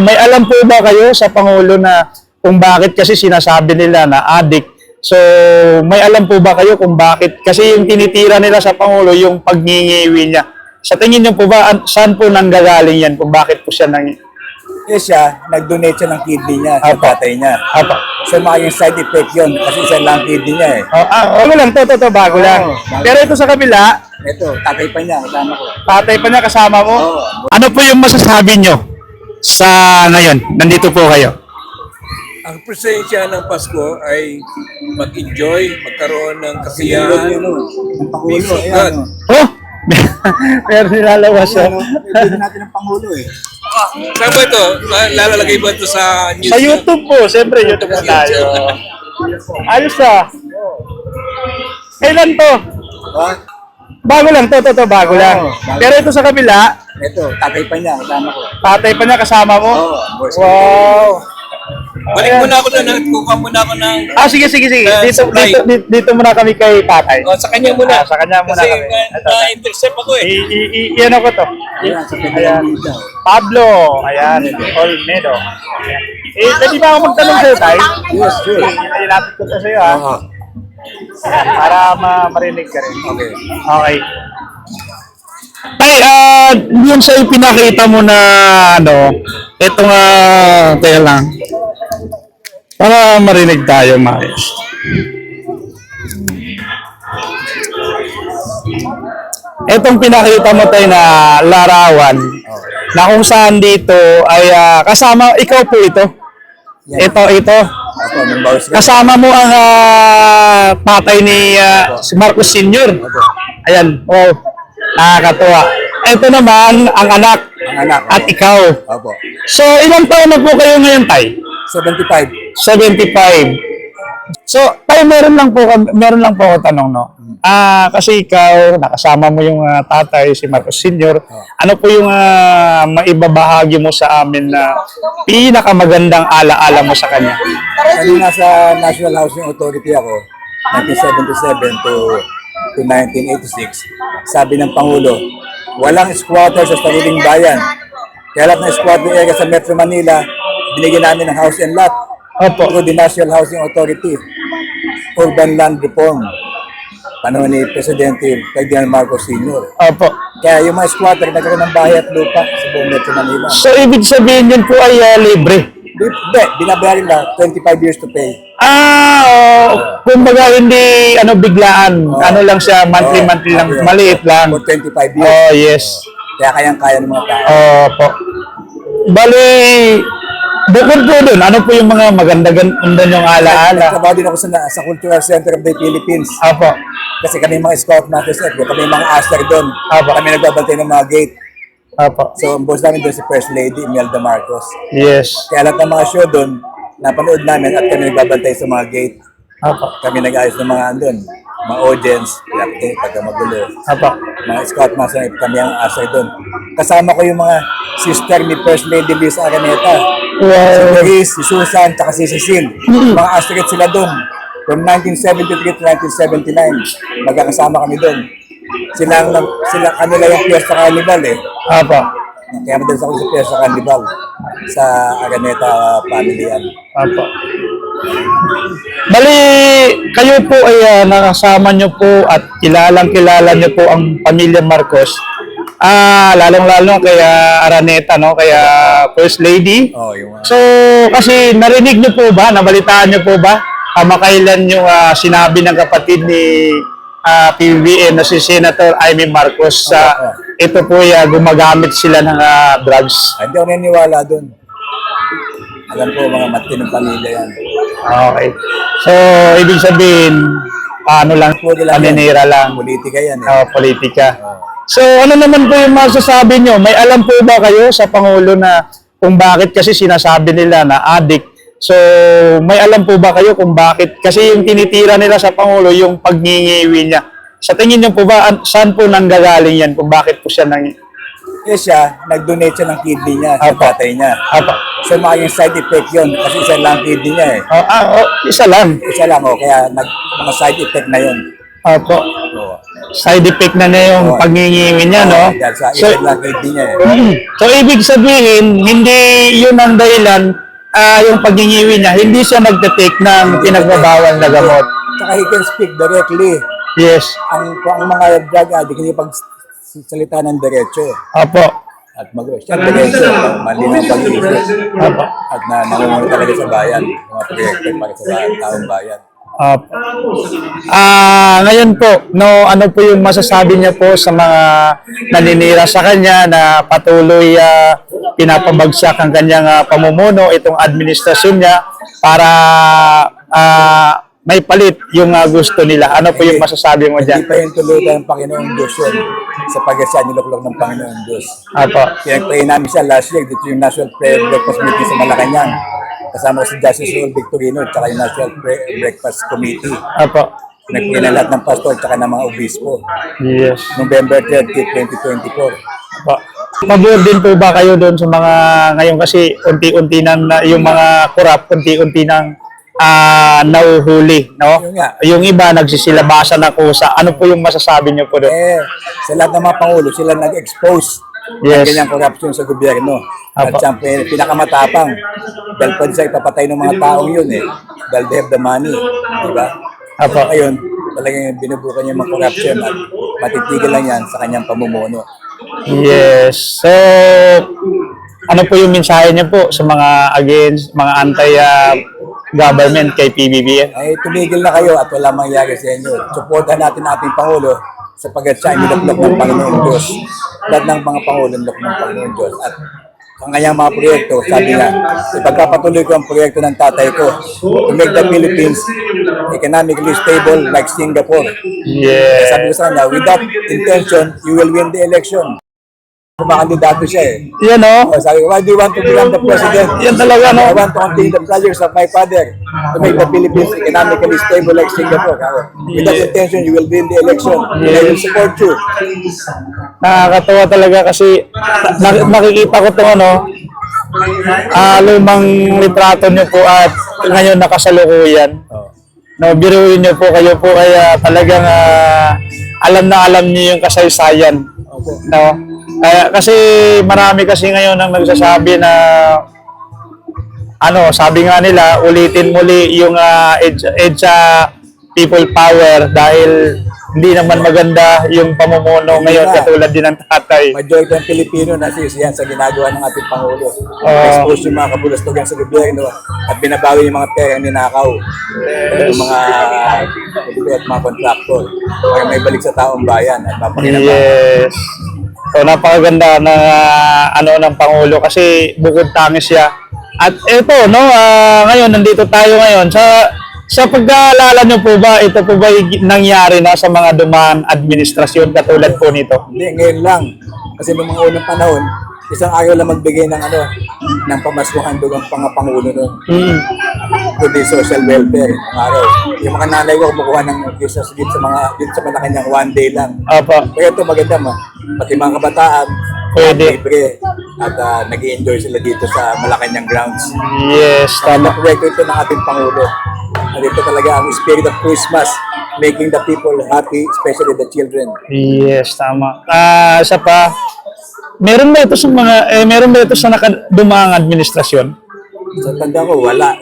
May alam po ba kayo sa Pangulo na kung bakit kasi sinasabi nila na addict? So, may alam po ba kayo kung bakit? Kasi yung tinitira nila sa Pangulo, yung pagningiwi niya. Sa tingin niyo po ba, saan po nanggagaling yan? Kung bakit po siya Siya, nag-donate siya ng kidney niya sa tatay niya. Apa. So, maayong side effect yun kasi isa lang kidney niya eh. Bago lang to, bago lang. Bago. Pero ito sa kabila, Ito, tatay pa niya, kasama ko. tatay pa niya kasama mo. Oo. Ano po yung masasabi niyo sa ngayon? Nandito po kayo. Ang presensya ng Pasko ay mag-enjoy, magkaroon ng kasiyahan. Ang Pangulo, Peace of ayan. God. Oh! Meron nilalabas siya. Pwede natin ang Pangulo eh. Saan ba ito? Lalagay ba ito sa news? Sa YouTube po, siyempre YouTube po tayo. Ayos ah. Kailan to? Ha? Bago lang to, bago lang. bago. Pero ito sa kabila, Ito, tatay pa niya, kasama ko. tatay pa niya kasama mo. Oo, boss. Wow. Balik muna ako doon. Kukuha muna ako ng... Sige. Dito, Supply. dito muna kami kay tatay. Oh, sa kanya muna. Sa kanya muna Kasi kami. Ito. na-intercept ako eh. Iyan ako to. Ayan, sa Ayan. Pedro. Pablo. Ayan. Olmedo. Pwede ba ako magtanong sa'yo, tay? Yes, sure. Ilapit ko to sa'yo, ha? Oo. Para marinig ka rin. Okay. Okay. Tay, yun sa pinakita mo na ano, ito nga, teka lang. Para marinig tayo, maayos. Itong pinakita mo tayo na larawan, na kung saan dito ay kasama, ikaw po ito. Ito. Ako, members ka. Kasama mo ang tatay ni si Marcos Sr. Ayan, wow, nakakatuwa. Ito naman ang anak Ang anak. at ikaw. Opo. So, ilang taon na po kayo ngayon, tay? 75. 75. So, tay, meron lang po ako tanong, no? Kasi ikaw, nakasama mo yung tatay, si Marcos Sr. Ano po yung maibabahagi mo sa amin na pinakamagandang alaala mo sa kanya? Kanina sa National Housing Authority ako, 1977 to 1986, sabi ng Pangulo, walang squatter sa sariling bayan. Kaya lahat ng squatter area sa Metro Manila, binigyan namin ng house and lot through the National Housing Authority, Urban Land Reform, panahon ni Presidente Ferdinand Marcos Sr. Opo. Kaya yung mga squatter nagkaroon ng bahay at lupa sa buong Metro Manila. So, ibig sabihin yun po ay libre? Hindi, binabayaran na 25 years to pay. Kumbaga hindi biglaan. Ano lang siya, monthly lang, maliit lang. For 25 years. Oh, yes. Kaya kayang-kaya ng mga tao. Opo. Bali, bukod po dun, ano po yung mga maganda-ganda yung alaala? Nagtrabaho din ako sa Cultural Center of the Philippines. Opo. Kasi kami mga Scout Masters F, kami mga aster doon. Apo. Kami nagbabantay ng mga gate. Opo. So, ang boss namin doon si First Lady Imelda Marcos. Yes. Kaya lahat ng mga show doon, napanood namin at kami nagbabantay sa mga gate. Opo. Kami nag-ayos ng mga andun, mga audience, pagka magulo. Opo. Mga Scout Masters F, kami ang aster doon. Kasama ko yung mga sister ni First Lady Liz Araneta. Si Wow. Grace, si Susan, tsaka si Cecile. Mga asteroid sila doon. From 1973 to 1979, magkakasama kami doon. Kanila yung Fiesta Carnival eh. Opo. Kaya madalas ako sa Fiesta Carnival sa Araneta family yan. Opo. Bali, kayo po ay nakasama nyo po at kilalang-kilala nyo po ang pamilya Marcos. Lalong-lalo kay Araneta, no? Kaya First Lady. Oh, yung So, kasi narinig nyo po ba, nabalitaan nyo po ba, kamakailan yung sinabi ng kapatid ni PBBM na si Senator Amy Marcos sa ito po gumagamit sila ng drugs. hindi ako naniniwala doon. Alam ko, mga matinong pamilya yan. Okay. So, ibig sabihin, paano lang, paninira lang, Politika yan eh. politika. So, ano naman po yung masasabi nyo? May alam po ba kayo sa Pangulo na kung bakit kasi sinasabi nila na addict? So, may alam po ba kayo kung bakit? Kasi yung tinitira nila sa Pangulo, yung pagningiwi niya. Sa tingin nyo po ba, saan po nanggagaling yan? Kung bakit po siya Siya, nag-donate siya ng kidney niya sa tatay niya. So, maayong side effect yun kasi isa lang kidney niya eh. Isa lang. Isa lang kaya mga side effect na yun. Opo. Oo. side effect na yung Oo. pagningiwi niya, no? Dahil sa So, irregular kidney niya eh. so, ibig sabihin, hindi yun ang dahilan, yung pagningiwi niya, hindi siya nagte-take ng pinagbabawal na gamot. Tsaka he can speak directly. Yes. Ang mga drug addict, hindi pagsalita ng diretso. Opo. At siya diretso, malinaw pag-iisip. Opo. At nangungulo talaga sa bayan, mga proyekto para sa taong bayan. Opo. Ngayon po, no, ano po yung masasabi niya po sa mga naninira sa kanya na patuloy pinapabagsak ang kanyang pamumuno, itong administrasyon niya para may palit yung gusto nila. Ano po yung masasabi mo Hindi dyan? pa yung tulutan ng Panginoong Diyos yun sa pag-asya niluklok ng Panginoong Diyos. Opo. Pinag-pray namin siya last year dito yung National Prayer Breakfast Meeting sa Malacanang. Kasama ko si Justice Raul Victorino at yung National Breakfast Committee. Opo. Pinag-pray na lahat ng pastor at ng mga obispo. Yes. November 30, 2024. Opo. Pabor din po ba kayo doon sa mga ngayon kasi unti-unti nang yung mga kurap, unti-unti nang nauhuli, no? Yun nga. Yung iba nagsisilabasan ng kusa. Ano po yung masasabi niyo po doon? Sa lahat ng mga pangulo, sila nag-expose Yes. ng ganyang corruption sa gobyerno. At Apo. siyempre, pinakamatapang. Dahil pwede siya ipapatay ng mga taong yun eh. Dahil they have the money. Diba? Apo. Ngayon, talagang binubukan niya mga corruption at matitigil lang yan sa kanyang pamumuno. Yes. So, ano po yung mensahe niyo po sa mga against, mga anti-government kay PBBM? Ay, tumigil na kayo at wala mangyayari sa inyo. Supportan natin ang ating Pangulo sapagkat siya ay niluklok ng Panginoong Diyos. Lahat ng mga Pangulo niluklok ng Panginoong Diyos. At ang kanyang mga proyekto, sabi niya, ipagpapatuloy ko ang proyekto ng tatay ko to make the Philippines economically stable like Singapore. Yes. Sabi ko sa kanya, with that intention, you will win the election. Kumakandidato siya eh. Yan, no? Sabi ko, why do you want to become the president? Yan talaga, no? I want to continue the projects of my father to make the Philippines economically stable like Singapore. With that intention, you will win the election. And I will support you. Nakakatawa talaga kasi nakikita ko itong lumang litrato niyo po at ngayon nakasalukuyan. No, biruin niyo po, kayo po ay talagang alam na alam niyo yung kasaysayan. No? Kasi marami kasi ngayon ang nagsasabi na sabi nga nila, ulitin muli yung EDSA people power dahil hindi naman maganda yung pamumuno ngayon katulad din ng tatay. Majority ng Pilipino nasisiyan sa ginagawa ng ating Pangulo. Expose yung mga kabulastugan sa gobyerno at binabawi yung mga pera ang ninakaw. Yung mga politiko at mga kontraktor para may balik sa taong bayan at mapakinabangan. Yes. So napakaganda na ng Pangulo kasi bukod tangis siya. At ito, no, ngayon nandito tayo ngayon sa pag-aalala niyo po ba, ito po ba nangyari na sa mga dumaan administrasyon katulad po nito? Hindi, ngayon lang. Kasi noong mga unang panahon, isang araw lang magbigay ng ng pamaskuhan doon ang Pangulo noon. Kundi social welfare, ang araw. Yung mga nanay ko kumukuha ng gift sa Malacanang one day lang. Opo. Kaya ito maganda pati mga kabataan, Pwede. libre at nag-i-enjoy sila dito sa Malacanang grounds. Yes, Tama tama. proyekto ito ng ating Pangulo. At ito talaga ang spirit of Christmas, making the people happy, especially the children. Yes, tama. Isa pa, meron ba ito sa dumaang administrasyon? Sa tanda ko, wala.